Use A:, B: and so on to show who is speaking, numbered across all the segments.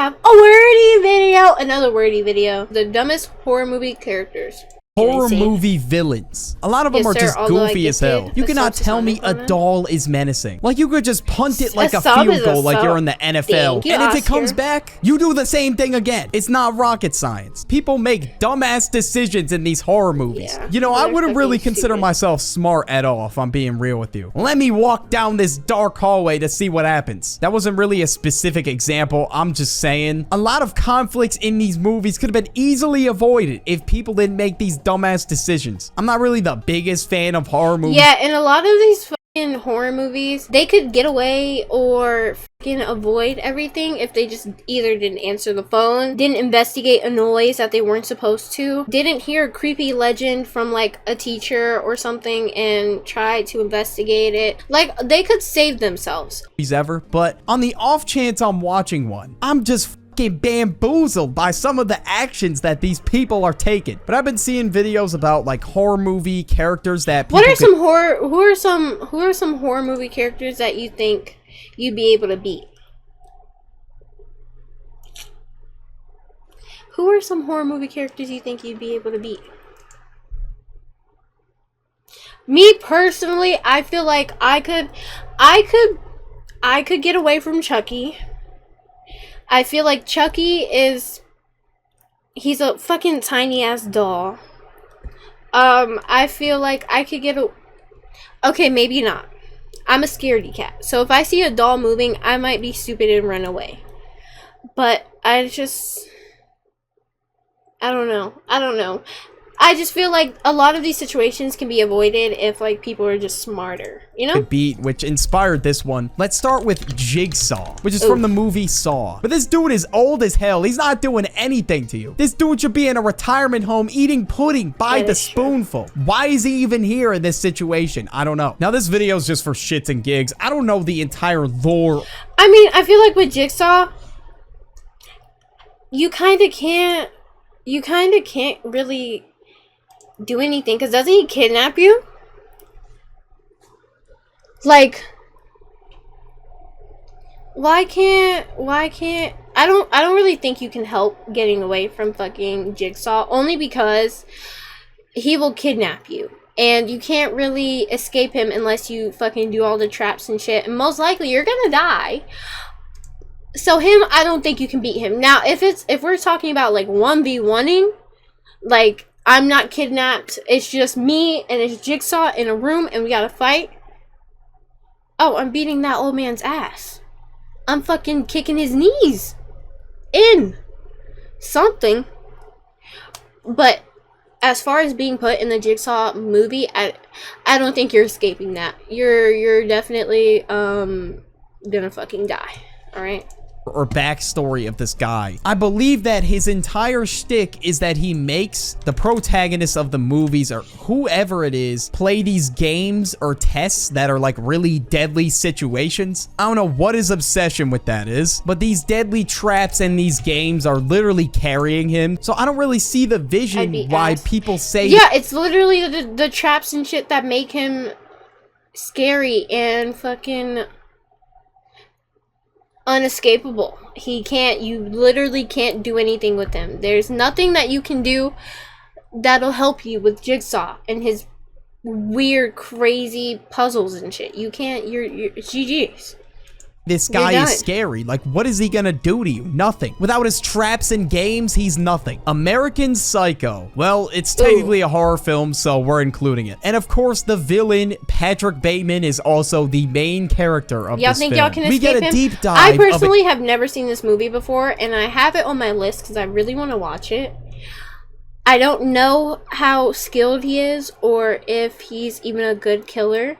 A: have a wordy video. Another wordy video. The dumbest horror movie characters.
B: Horror movie villains. A lot of them are just goofy as hell. You cannot tell me a doll is menacing. Like, you could just punt it like a field goal like you're in the NFL. And if it comes back, you do the same thing again. It's not rocket science. People make dumbass decisions in these horror movies. You know, I wouldn't really consider myself smart at all, if I'm being real with you. Let me walk down this dark hallway to see what happens. That wasn't really a specific example. I'm just saying. A lot of conflicts in these movies could have been easily avoided if people didn't make these dumbass decisions. I'm not really the biggest fan of horror movies.
A: Yeah, and a lot of these fucking horror movies, they could get away or fucking avoid everything if they just either didn't answer the phone, didn't investigate a noise that they weren't supposed to, didn't hear a creepy legend from like a teacher or something and try to investigate it. Like, they could save themselves.
B: Ever, but on the off chance I'm watching one, I'm just bamboozled by some of the actions that these people are taking. But I've been seeing videos about like horror movie characters that
A: who are some horror movie characters that you think you'd be able to beat? Who are some horror movie characters you think you'd be able to beat? Me personally, I feel like I could get away from Chucky. I feel like Chucky he's a fucking tiny ass doll. I feel like I could get okay, maybe not. I'm a scaredy cat. So if I see a doll moving, I might be stupid and run away. But I don't know. I just feel like a lot of these situations can be avoided if like people are just smarter, you know?
B: Beat, which inspired this one. Let's start with Jigsaw, which is from the movie Saw. But this dude is old as hell. He's not doing anything to you. This dude should be in a retirement home eating pudding by the spoonful. Why is he even here in this situation? I don't know. Now this video is just for shits and gigs. I don't know the entire lore.
A: I mean, I feel like with Jigsaw, you kind of can't really do anything, because doesn't he kidnap you? Like, why can't I don't really think you can help getting away from fucking Jigsaw, only because he will kidnap you and you can't really escape him unless you fucking do all the traps and shit, and most likely you're gonna die. So him, I don't think you can beat him. Now if we're talking about like 1v1ing, like I'm not kidnapped, it's just me and it's Jigsaw in a room and we gotta fight. Oh, I'm beating that old man's ass. I'm fucking kicking his knees in something. But as far as being put in the Jigsaw movie, I don't think you're escaping that. You're definitely gonna fucking die. Alright?
B: Or backstory of this guy. I believe that his entire shtick is that he makes the protagonist of the movies, or whoever it is, play these games or tests that are like really deadly situations. I don't know what his obsession with that is, but these deadly traps and these games are literally carrying him. So I don't really see the vision why people say...
A: Yeah, it's literally the traps and shit that make him scary and fucking unescapable. You literally can't do anything with him. There's nothing that you can do that'll help you with Jigsaw and his weird, crazy puzzles and shit. You can't, you're GG's.
B: This guy is scary. Like, what is he gonna do to you? Nothing. Without his traps and games, he's nothing. American Psycho. Well, it's technically a horror film, so we're including it. And of course, the villain, Patrick Bateman, is also the main character of this film.
A: Y'all think y'all can escape him? We get a deep dive. I personally have never seen this movie before, and I have it on my list because I really want to watch it. I don't know how skilled he is, or if he's even a good killer.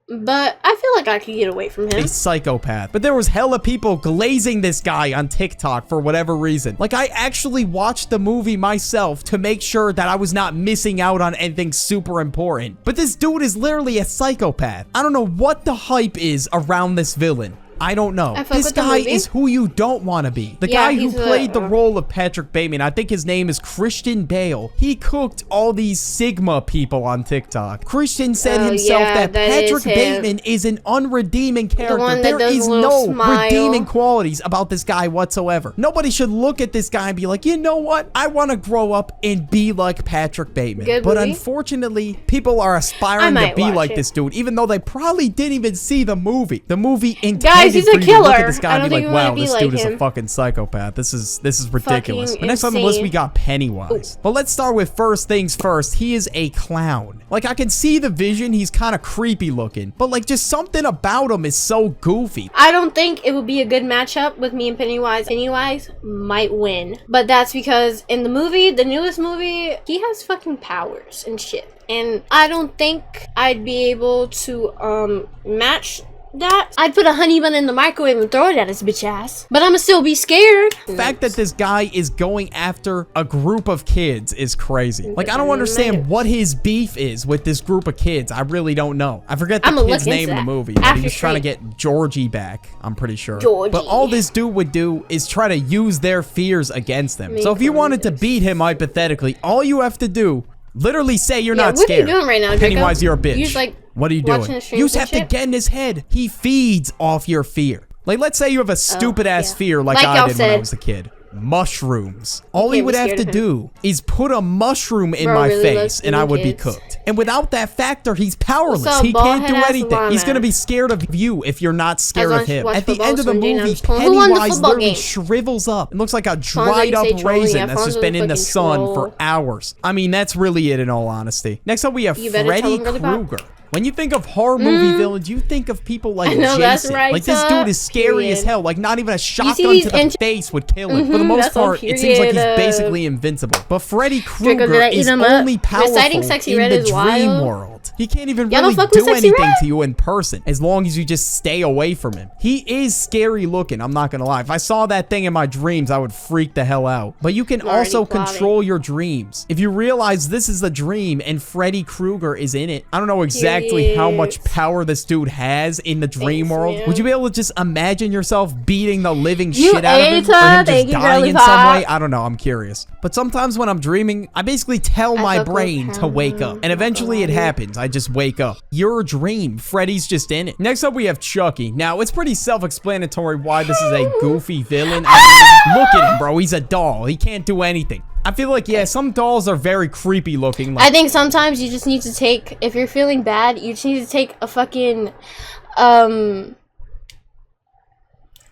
A: But I feel like I could get away from him.
B: A psychopath. But there was hella people glazing this guy on TikTok for whatever reason. Like, I actually watched the movie myself to make sure that I was not missing out on anything super important. But this dude is literally a psychopath. I don't know what the hype is around this villain. I don't know. This guy is who you don't want to be. The guy who played the role of Patrick Bateman, I think his name is Christian Bale. He cooked all these Sigma people on TikTok. Christian said himself that Patrick Bateman is an unredeeming character. There is no redeeming qualities about this guy whatsoever. Nobody should look at this guy and be like, you know what? I want to grow up and be like Patrick Bateman. But unfortunately, people are aspiring to be like this dude, even though they probably didn't even see the movie. The movie intended
A: he's a killer.
B: Look at this guy and be like, wow, this dude is a fucking psychopath. This is ridiculous. But next on the list, we got Pennywise. But let's start with first things first. He is a clown. Like, I can see the vision. He's kind of creepy looking. But, like, just something about him is so goofy.
A: I don't think it would be a good matchup with me and Pennywise. Pennywise might win. But that's because in the movie, the newest movie, he has fucking powers and shit. And I don't think I'd be able to match that. I'd put a honey bun in the microwave and throw it at his bitch ass. But I'ma still be scared.
B: The fact that this guy is going after a group of kids is crazy. Like, I don't understand what his beef is with this group of kids. I really don't know. I forget the kid's name in the movie. But he was trying to get Georgie back, I'm pretty sure. But all this dude would do is try to use their fears against them. So if you wanted to beat him hypothetically, all you have to do, literally say you're not scared.
A: What are you doing right now,
B: Pennywise, you're a bitch.
A: You're like,
B: what are you doing? You just have to get in his head. He feeds off your fear. Like, let's say you have a stupid ass fear like I did when I was a kid. Mushrooms. All he would have to do is put a mushroom in my face and I would be cooked. And without that factor, he's powerless. He can't do anything. He's going to be scared of you if you're not scared of him. At the end of the movie, Pennywise literally shrivels up and looks like a dried up raisin that's just been in the sun for hours. I mean, that's really it in all honesty. Next up, we have Freddy Krueger. When you think of horror movie villains, you think of people like Jason. Like, this dude is scary as hell. Like, not even a shotgun to the face would kill him. For the most part, it seems like he's basically invincible. But Freddy Krueger is only powerful in the dream world. He can't even really do anything to you in person, as long as you just stay away from him. He is scary looking, I'm not gonna lie. If I saw that thing in my dreams, I would freak the hell out. But you can also control your dreams. If you realize this is a dream and Freddy Krueger is in it, I don't know exactly how much power this dude has in the dream world. Would you be able to just imagine yourself beating the living shit out of him, or him just dying in some way? I don't know, I'm curious. But sometimes when I'm dreaming, I basically tell my brain to wake up, and eventually it happens. I just wake up. Your dream. Freddy's just in it. Next up, we have Chucky. Now, it's pretty self-explanatory why this is a goofy villain. I mean, look at him, bro. He's a doll. He can't do anything. I feel like, yeah, some dolls are very creepy looking. Like,
A: I think sometimes you just need to take, if you're feeling bad, you just need to take a fucking,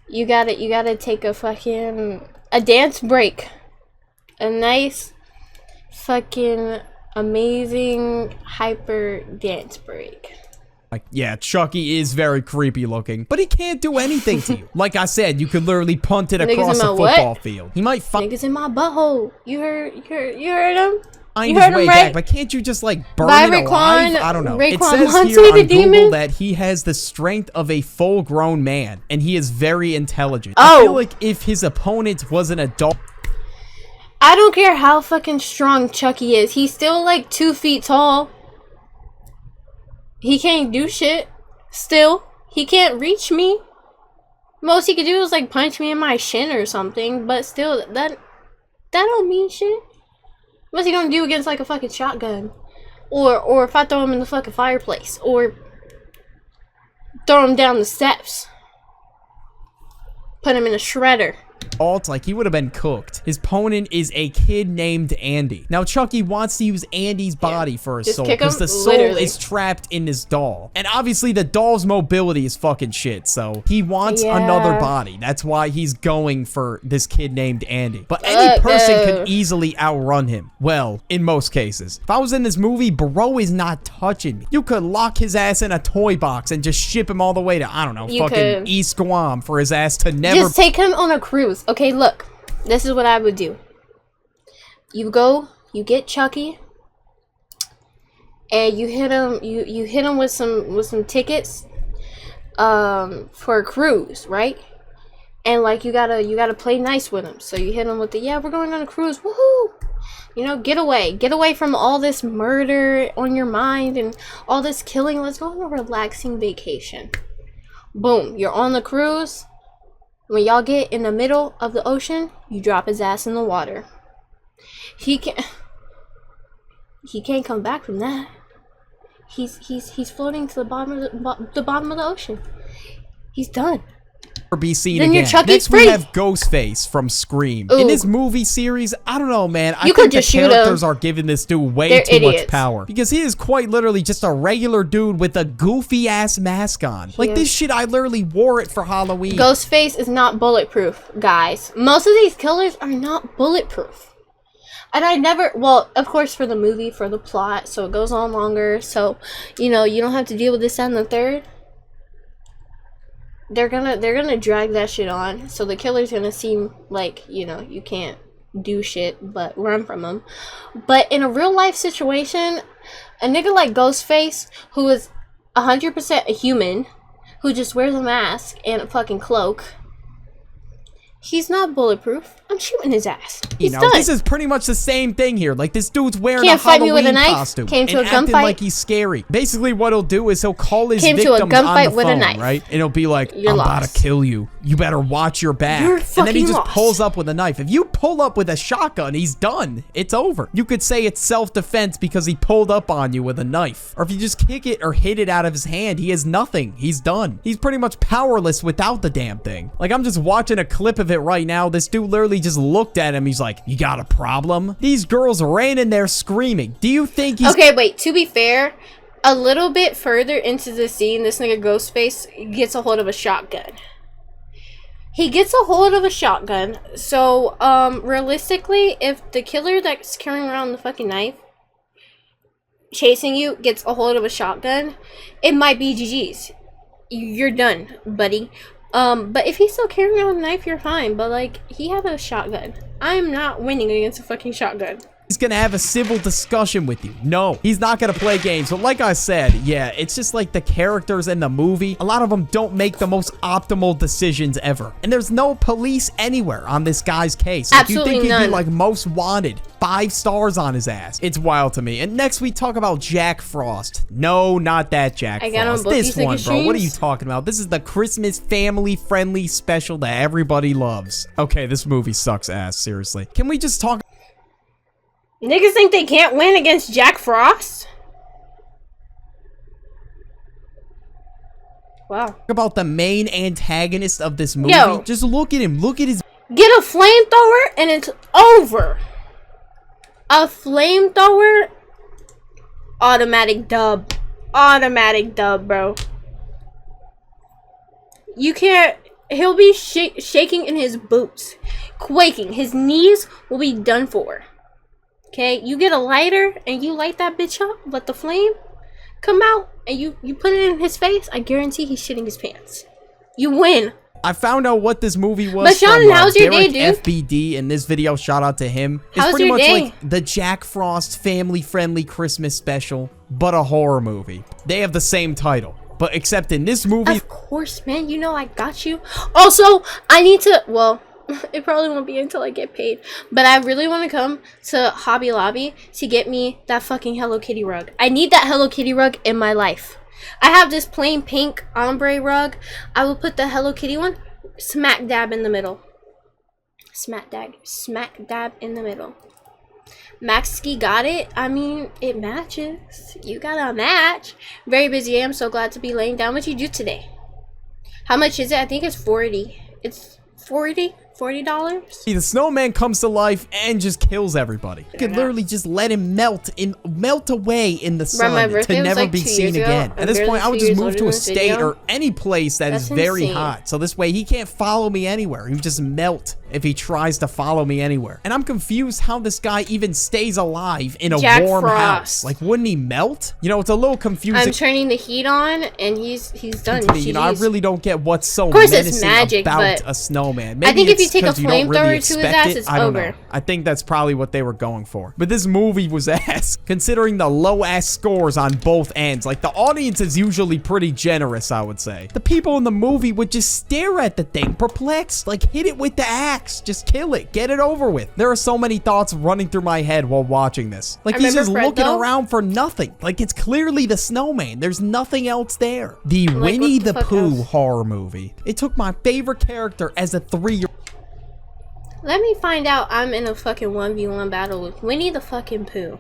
A: you gotta take a fucking, a dance break. A nice fucking amazing hyper dance break.
B: Like, yeah, Chucky is very creepy looking, but he can't do anything to you. Like I said, you could literally punt it across a football field. He might fight.
A: Niggas in my butthole. You heard him?
B: You heard him, back, but can't you just like burn it alive? I don't know. It says here on Google that he has the strength of a full-grown man, and he is very intelligent. I feel like if his opponent was an adult,
A: I don't care how fucking strong Chucky is. He's still like 2 feet tall. He can't do shit. Still, he can't reach me. Most he could do is like punch me in my shin or something. But still, that don't mean shit. What's he gonna do against like a fucking shotgun? Or if I throw him in the fucking fireplace, or throw him down the steps, put him in a shredder.
B: Like, he would have been cooked. His opponent is a kid named Andy. Now, Chucky wants to use Andy's body for his soul, because the soul is trapped in this doll. And obviously, the doll's mobility is fucking shit, so he wants another body. That's why he's going for this kid named Andy. But any person could easily outrun him. Well, in most cases. If I was in this movie, bro is not touching me. You could lock his ass in a toy box and just ship him all the way to, I don't know, fucking East Guam for his ass to never...
A: Just take him on a cruise. Okay, look. This is what I would do. You go, you get Chucky, and you hit him. You hit him with some tickets, for a cruise, right? And like you gotta play nice with him. So you hit him with the we're going on a cruise, woohoo! You know, get away from all this murder on your mind and all this killing. Let's go on a relaxing vacation. Boom, you're on the cruise. When y'all get in the middle of the ocean, you drop his ass in the water. He can't come back from that. He's floating to the bottom of the ocean. He's done.
B: Be seen
A: then
B: again.
A: Chucky's
B: Next
A: free.
B: we have Ghostface from Scream.
A: Ooh.
B: In this movie series, I don't know, man. I
A: You
B: think
A: could just
B: the
A: shoot
B: characters
A: him.
B: are giving this dude way
A: They're
B: too
A: idiots.
B: much power. Because he is quite literally just a regular dude with a goofy ass mask on. Like this shit, I literally wore it for Halloween.
A: Ghostface is not bulletproof, guys. Most of these killers are not bulletproof. And I never, well, of course for the movie, for the plot, so it goes on longer, so, you know, you don't have to deal with this and the third. They're gonna drag that shit on, so the killer's gonna seem like, you know, you can't do shit but run from them. But in a real life situation, a nigga like Ghostface, who is 100% a human, who just wears a mask and a fucking cloak, he's not bulletproof. I'm shooting his ass. He's done.
B: This is pretty much the same thing here. Like, this dude's wearing
A: Can't
B: a
A: fight me
B: Halloween
A: with a knife.
B: costume
A: Came to
B: and
A: a
B: acting
A: gunfight.
B: like he's scary. Basically, what he'll do is he'll call his
A: Came to a
B: victims
A: gunfight
B: on the
A: with a
B: phone,
A: knife.
B: right? And he'll be like,
A: You're
B: I'm about to
A: lost.
B: kill you. You better watch your back.
A: You're
B: And then he
A: fucking
B: just
A: lost.
B: pulls up with a knife. If you pull up with a shotgun, he's done. It's over. You could say it's self-defense because he pulled up on you with a knife. Or if you just kick it or hit it out of his hand, he has nothing. He's done. He's pretty much powerless without the damn thing. Like, I'm just watching a clip of it right now. This dude literally just looked at him. He's like, you got a problem? These girls ran in there screaming. Do you think he's...
A: Okay, wait, to be fair, a little bit further into the scene, this nigga Ghostface gets a hold of a shotgun. He gets a hold of a shotgun, so, realistically, if the killer that's carrying around the fucking knife, chasing you, gets a hold of a shotgun, it might be GG's. You're done, buddy. But if he's still carrying around a knife, you're fine, but, like, he had a shotgun. I'm not winning against a fucking shotgun.
B: He's gonna have a civil discussion with you. No, he's not gonna play games. But like I said, yeah, it's just like the characters in the movie. A lot of them don't make the most optimal decisions ever. And there's no police anywhere on this guy's case. Like,
A: Absolutely
B: you think he'd
A: none.
B: be like most wanted. 5 stars on his ass. It's wild to me. And next we talk about Jack Frost. No, not that Jack
A: I got on
B: Frost.
A: both
B: This
A: these
B: one,
A: nigga
B: bro. What are you
A: streams.
B: talking about? This is the Christmas family-friendly special that everybody loves. Okay, this movie sucks ass, seriously. Can we just talk
A: Niggas think they can't win against Jack Frost? Wow.
B: about the main antagonist of this movie?
A: Yo.
B: Just look at him. Look at his...
A: Get a flamethrower and it's over. A flamethrower? Automatic dub. Automatic dub, bro. You can't... He'll be shaking in his boots. Quaking. His knees will be done for. Okay? You get a lighter and you light that bitch up. Let the flame come out and you put it in his face. I guarantee he's shitting his pants. You win.
B: I found out what this movie was
A: But Sean,
B: from
A: how's your day,
B: Derek
A: dude?
B: FBD in this video. Shout out to him. It's
A: How's
B: pretty
A: your
B: much
A: day?
B: like the Jack Frost family-friendly Christmas special, but a horror movie. They have the same title, but except in this movie...
A: Of course, man. You know I got you. Also, I need to... Well, it probably won't be until I get paid. But I really want to come to Hobby Lobby to get me that fucking Hello Kitty rug. I need that Hello Kitty rug in my life. I have this plain pink ombre rug. I will put the Hello Kitty one smack dab in the middle. Smack dab in the middle. Maxski got it. I mean, it matches. You got a match. Very busy. I'm so glad to be laying down. What you do today? How much is it? I think it's 40. It's 40? $40?
B: The snowman comes to life and just kills everybody. You could literally just let him melt away in the sun
A: my
B: to
A: birthday was
B: never
A: like
B: be
A: 2
B: seen
A: years ago.
B: again.
A: I'm
B: At this
A: barely
B: point, I would
A: 2
B: just
A: years
B: move
A: older
B: to a
A: than this
B: state
A: video.
B: or any place that is
A: That's
B: very
A: insane.
B: hot. So this way, he can't follow me anywhere. He would just melt if he tries to follow me anywhere. And I'm confused how this guy even stays alive in a
A: Jack
B: warm
A: Frost.
B: house. Like, wouldn't he melt? You know, it's a little confusing
A: I'm turning the heat on, and he's done.
B: to me. You know, I
A: Jeez.
B: really don't get what's so
A: Of course it's
B: menacing
A: magic,
B: about
A: but
B: a snowman.
A: I think if you
B: it's
A: take a
B: 'cause you don't really
A: flamethrower to his
B: expect
A: ass,
B: it.
A: it's
B: I don't know.
A: over.
B: I think that's probably what they were going for. But this movie was ass, considering the low-ass scores on both ends. Like, the audience is usually pretty generous, I would say. The people in the movie would just stare at the thing, perplexed, like, hit it with the axe. relax. Just kill it. Get it over with. There are so many thoughts running through my head while watching this. Like, he's just looking around for nothing. Like, it's clearly the snowman. There's nothing else there. The Winnie the Pooh horror movie. It took my favorite character as a 3-year-old.
A: Let me find out I'm in a fucking 1v1 battle with Winnie the fucking Pooh.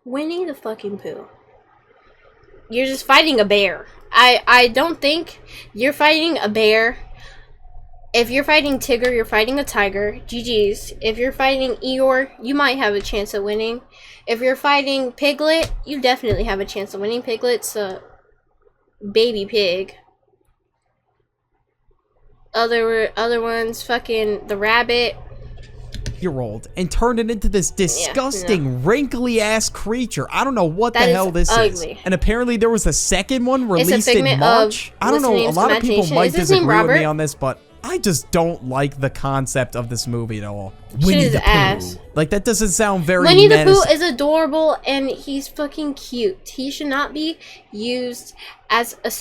A: Winnie the fucking Pooh. You're just fighting a bear. I don't think you're fighting a bear. If you're fighting Tigger, you're fighting a tiger. GG's. If you're fighting Eeyore, you might have a chance of winning. If you're fighting Piglet, you definitely have a chance of winning. Piglet's a baby pig. Other ones, fucking the rabbit.
B: And turned it into this disgusting, wrinkly ass creature. I don't know what the hell this is. And apparently there was a second one released in March. I don't know, a lot of people might disagree with me on this, but I just don't like the concept of this movie at all. Winnie the Pooh. Like, that doesn't sound very
A: Winnie the Pooh is adorable and he's fucking cute. He should not be used as a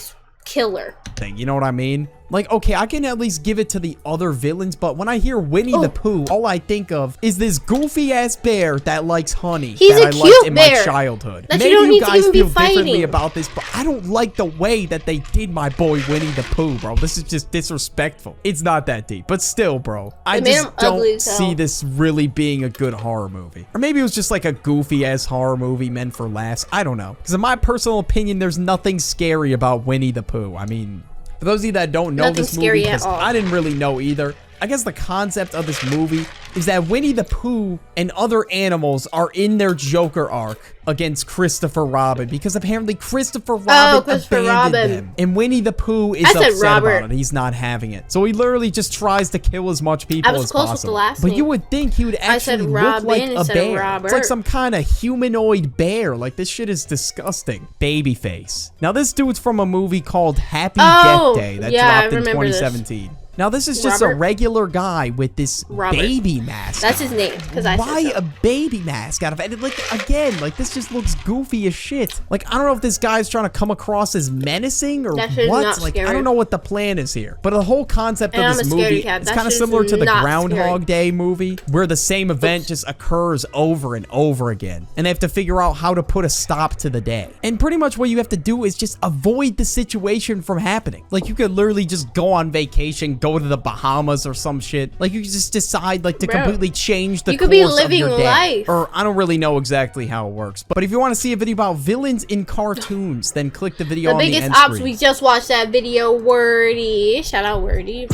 A: killer.
B: You know what I mean? Like, okay, I can at least give it to the other villains, but when I hear Winnie the Pooh, all I think of is this goofy-ass bear that likes honey.
A: He's
B: that
A: a cute
B: I liked in
A: bear.
B: My childhood.
A: That
B: Maybe
A: you don't
B: you
A: need
B: guys
A: to
B: feel
A: be fighting.
B: differently about this, but I don't like the way that they did my boy Winnie the Pooh, bro. This is just disrespectful. It's not that deep, but still, bro. I just don't see this really being a good horror movie. Or maybe it was just like a goofy-ass horror movie meant for laughs. I don't know. Because in my personal opinion, there's nothing scary about Winnie the Pooh. I mean, for those of you that don't know this movie, because I didn't really know either, I guess the concept of this movie is that Winnie the Pooh and other animals are in their Joker arc against Christopher Robin, because apparently Christopher Robin abandoned them. And Winnie the Pooh is upset about it. He's not having it. So he literally just tries to kill as much people as possible. With the last name. You would think he would actually look like a bear. It's like some kind of humanoid bear. Like, this shit is disgusting. Babyface. Now, this dude's from a movie called Happy Death Day that dropped in 2017. Now, this is just a regular guy with this baby mask.
A: That's his name.
B: Why a baby mask out of it? Like, again, like, this just looks goofy as shit. Like, I don't know if this guy's trying to come across as menacing or what. Like, I don't know what the plan is here. But the whole concept of this movie is kind of similar to the Groundhog Day movie, where the same event just occurs over and over again. And they have to figure out how to put a stop to the day. And pretty much what you have to do is just avoid the situation from happening. Like, you could literally just go on vacation, go to the Bahamas or some shit. Like, you just decide, like, to completely change the course of your day. You could be living life. Or, I don't really know exactly how it works. But if you want to see a video about villains in cartoons, then click the video on the end screen.
A: The biggest ops, we just watched that video, Wordy. Shout out Wordy.